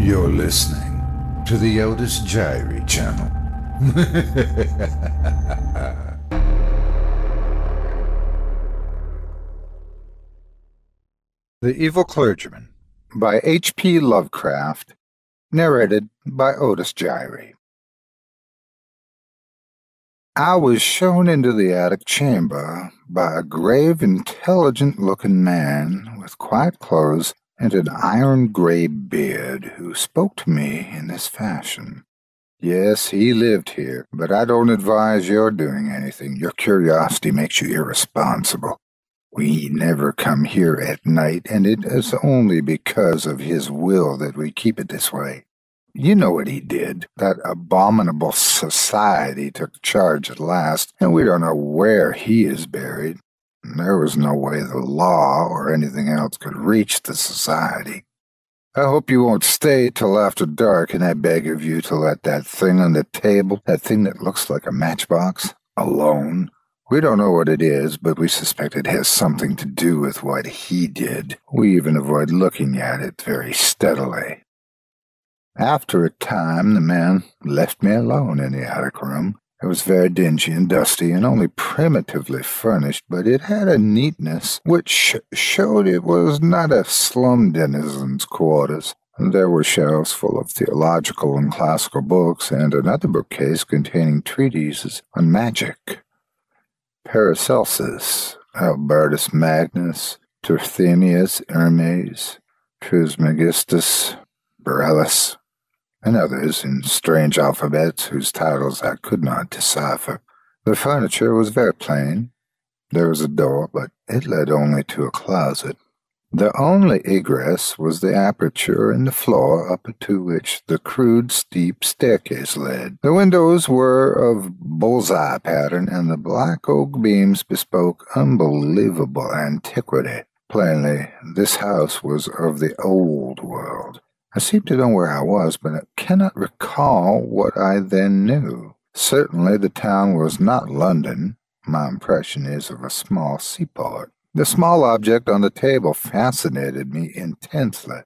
You're listening to the Otis Jiry channel. The Evil Clergyman by H.P. Lovecraft, narrated by Otis Jiry. I was shown into the attic chamber by a grave, intelligent-looking man with quiet clothes and an iron-gray beard who spoke to me in this fashion. Yes, he lived here, but I don't advise your doing anything. Your curiosity makes you irresponsible. We never come here at night, and it is only because of his will that we keep it this way. You know what he did. That abominable society took charge at last, and we don't know where he is buried. There was no way the law or anything else could reach the society. I hope you won't stay till after dark, and I beg of you to let that thing on the table, that thing that looks like a matchbox, alone. We don't know what it is, but we suspect it has something to do with what he did. We even avoid looking at it very steadily. After a time, the man left me alone in the attic room. It was very dingy and dusty and only primitively furnished, but it had a neatness which showed it was not a slum denizen's quarters. There were shelves full of theological and classical books, and another bookcase containing treatises on magic. Paracelsus, Albertus Magnus, Trithemius Hermes, Trismegistus, Borellus, and others in strange alphabets whose titles I could not decipher. The furniture was very plain. There was a door, but it led only to a closet. The only egress was the aperture in the floor up to which the crude, steep staircase led. The windows were of bullseye pattern, and the black oak beams bespoke unbelievable antiquity. Plainly, this house was of the old world. I seem to know where I was, but I cannot recall what I then knew. Certainly the town was not London. My impression is of a small seaport. The small object on the table fascinated me intensely.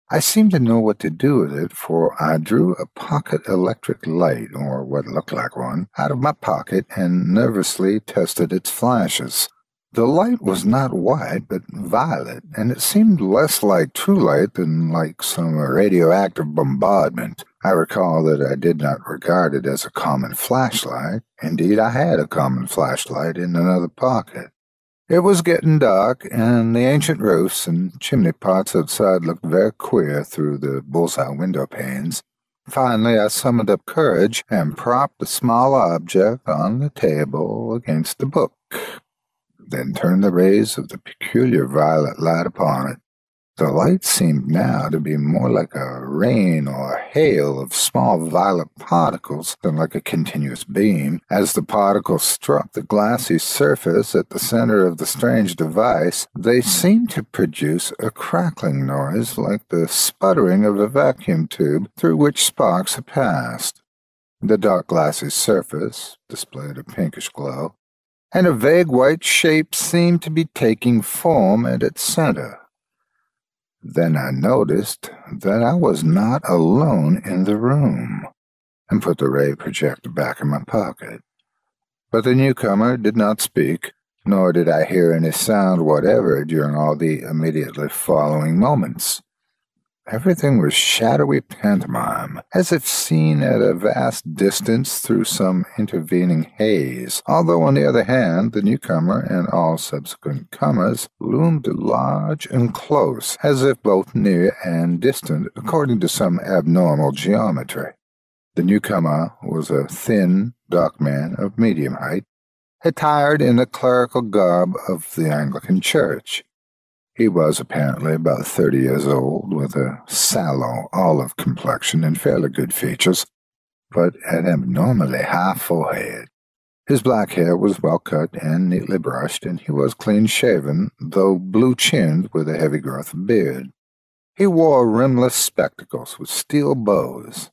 I seemed to know what to do with it, for I drew a pocket electric light, or what looked like one, out of my pocket and nervously tested its flashes. The light was not white, but violet, and it seemed less like true light than like some radioactive bombardment. I recall that I did not regard it as a common flashlight. Indeed, I had a common flashlight in another pocket. It was getting dark, and the ancient roofs and chimney pots outside looked very queer through the bullseye window panes. Finally, I summoned up courage and propped the small object on the table against the book, then turned the rays of the peculiar violet light upon it. The light seemed now to be more like a rain or hail of small violet particles than like a continuous beam. As the particles struck the glassy surface at the center of the strange device, they seemed to produce a crackling noise like the sputtering of a vacuum tube through which sparks had passed. The dark glassy surface displayed a pinkish glow, and a vague white shape seemed to be taking form at its center. Then I noticed that I was not alone in the room, and put the ray projector back in my pocket. But the newcomer did not speak, nor did I hear any sound whatever during all the immediately following moments. Everything was shadowy pantomime, as if seen at a vast distance through some intervening haze, although, on the other hand, the newcomer and all subsequent comers loomed large and close, as if both near and distant, according to some abnormal geometry. The newcomer was a thin, dark man of medium height, attired in the clerical garb of the Anglican Church. He was apparently about 30 years old, with a sallow, olive complexion and fairly good features, but an abnormally high forehead. His black hair was well cut and neatly brushed, and he was clean-shaven, though blue-chinned with a heavy growth of beard. He wore rimless spectacles with steel bows.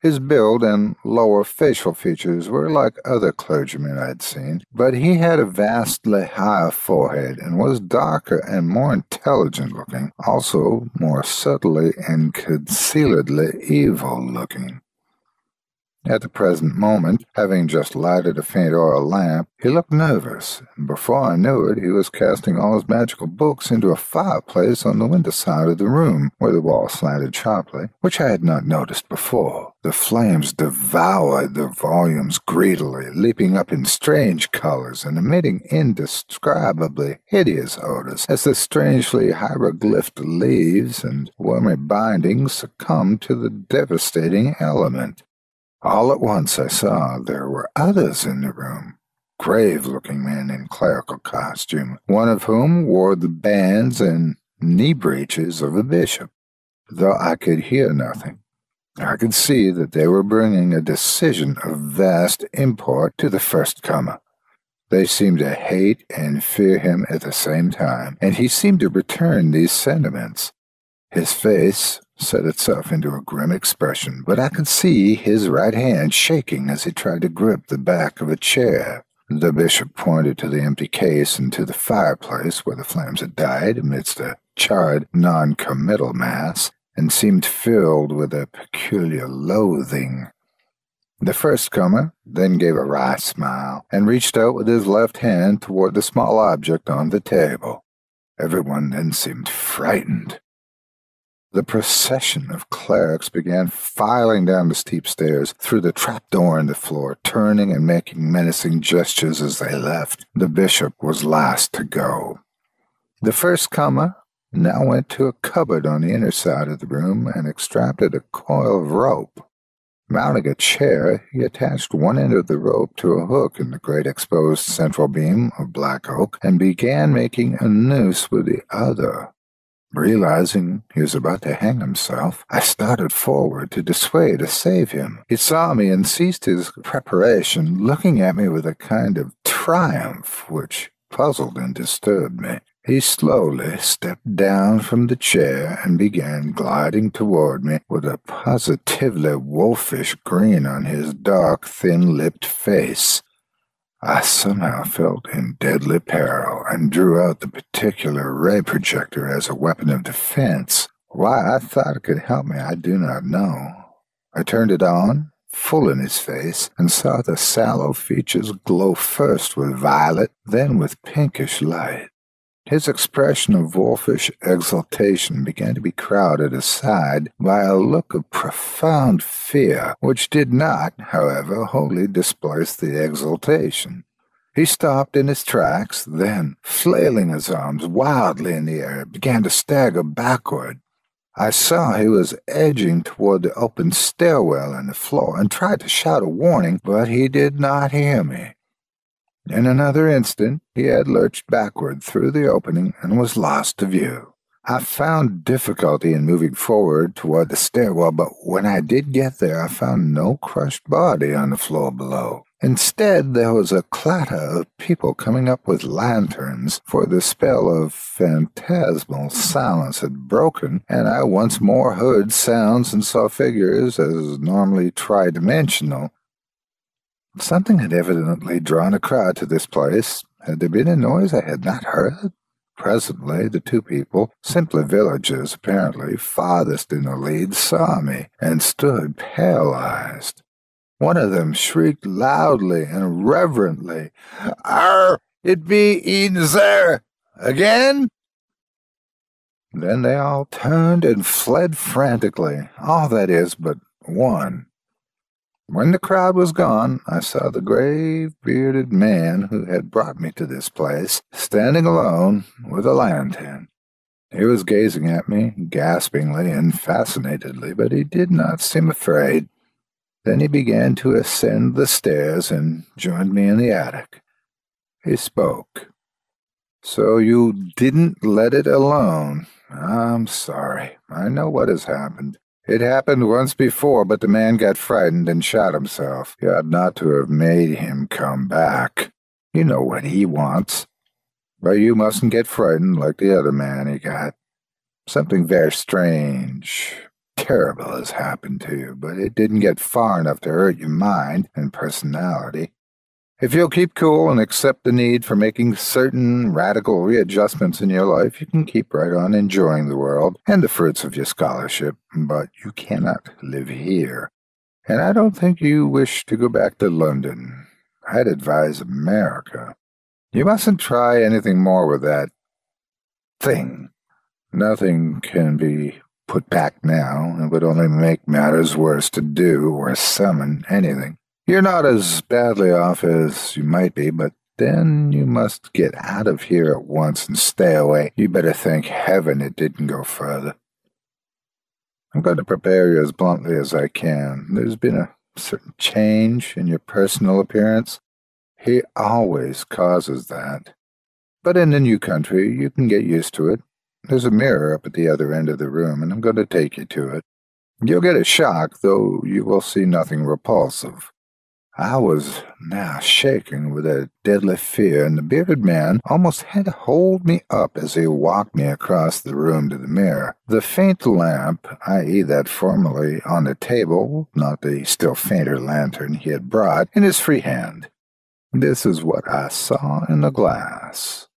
His build and lower facial features were like other clergymen I'd seen, but he had a vastly higher forehead and was darker and more intelligent-looking, also more subtly and concealedly evil-looking. At the present moment, having just lighted a faint oil lamp, he looked nervous, and before I knew it, he was casting all his magical books into a fireplace on the window side of the room, where the wall slanted sharply, which I had not noticed before. The flames devoured the volumes greedily, leaping up in strange colors and emitting indescribably hideous odors as the strangely hieroglyphed leaves and wormy bindings succumbed to the devastating element. All at once I saw there were others in the room, grave-looking men in clerical costume, one of whom wore the bands and knee breeches of a bishop. Though I could hear nothing, I could see that they were bringing a decision of vast import to the first comer. They seemed to hate and fear him at the same time, and he seemed to return these sentiments. His face set itself into a grim expression, but I could see his right hand shaking as he tried to grip the back of a chair. The bishop pointed to the empty case and to the fireplace where the flames had died amidst a charred, non-committal mass, and seemed filled with a peculiar loathing. The first comer then gave a wry smile and reached out with his left hand toward the small object on the table. Everyone then seemed frightened. The procession of clerics began filing down the steep stairs through the trapdoor in the floor, turning and making menacing gestures as they left. The bishop was last to go. The first comer now went to a cupboard on the inner side of the room and extracted a coil of rope. Mounting a chair, he attached one end of the rope to a hook in the great exposed central beam of black oak and began making a noose with the other. Realizing he was about to hang himself, I started forward to dissuade or save him. He saw me and ceased his preparation, looking at me with a kind of triumph which puzzled and disturbed me. He slowly stepped down from the chair and began gliding toward me with a positively wolfish grin on his dark, thin-lipped face. I somehow felt in deadly peril and drew out the particular ray projector as a weapon of defense. Why I thought it could help me, I do not know. I turned it on, full in his face, and saw the sallow features glow first with violet, then with pinkish light. His expression of wolfish exultation began to be crowded aside by a look of profound fear, which did not, however, wholly displace the exultation. He stopped in his tracks, then, flailing his arms wildly in the air, began to stagger backward. I saw he was edging toward the open stairwell in the floor and tried to shout a warning, but he did not hear me. In another instant, he had lurched backward through the opening and was lost to view. I found difficulty in moving forward toward the stairwell, but when I did get there, I found no crushed body on the floor below. Instead, there was a clatter of people coming up with lanterns, for the spell of phantasmal silence had broken, and I once more heard sounds and saw figures as normally tridimensional. Something had evidently drawn a crowd to this place. Had there been a noise I had not heard? Presently, the two people, simply villagers apparently, farthest in the lead, saw me, and stood paralyzed. One of them shrieked loudly and reverently, "Arr, it be in there again?" Then they all turned and fled frantically, all that is but one. When the crowd was gone, I saw the grave-bearded man who had brought me to this place, standing alone with a lantern. He was gazing at me, gaspingly and fascinatedly, but he did not seem afraid. Then he began to ascend the stairs and joined me in the attic. He spoke. "So you didn't let it alone. I'm sorry. I know what has happened. It happened once before, but the man got frightened and shot himself. You ought not to have made him come back. You know what he wants. But you mustn't get frightened like the other man he got. Something very strange. terrible has happened to you, but it didn't get far enough to hurt your mind and personality. If you'll keep cool and accept the need for making certain radical readjustments in your life, you can keep right on enjoying the world and the fruits of your scholarship, but you cannot live here. And I don't think you wish to go back to London. I'd advise America. You mustn't try anything more with that thing. Nothing can be put back now. It would only make matters worse to do or summon anything. You're not as badly off as you might be, but then you must get out of here at once and stay away. You better thank heaven it didn't go further. I'm going to prepare you as bluntly as I can. There's been a certain change in your personal appearance. He always causes that. But in the new country, you can get used to it. There's a mirror up at the other end of the room, and I'm going to take you to it. You'll get a shock, though you will see nothing repulsive. I was now shaking with a deadly fear, and the bearded man almost had to hold me up as he walked me across the room to the mirror. The faint lamp, i.e. that formerly on the table, not the still fainter lantern he had brought, in his free hand. This is what I saw in the glass.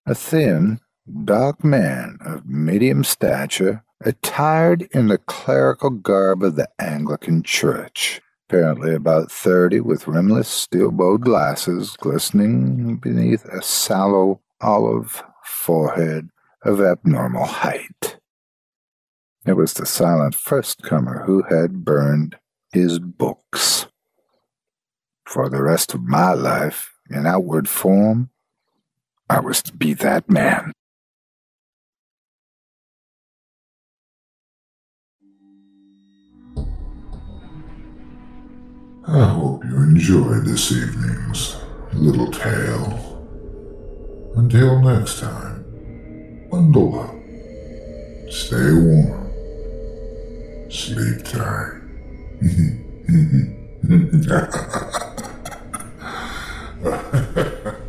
A thin, dark man of medium stature, attired in the clerical garb of the Anglican Church. Apparently about 30, with rimless steel-bowed glasses glistening beneath a sallow olive forehead of abnormal height. It was the silent first-comer who had burned his books. For the rest of my life, in outward form, I was to be that man. I hope you enjoyed this evening's little tale. Until next time, bundle up, stay warm, sleep tight. Ha ha ha ha.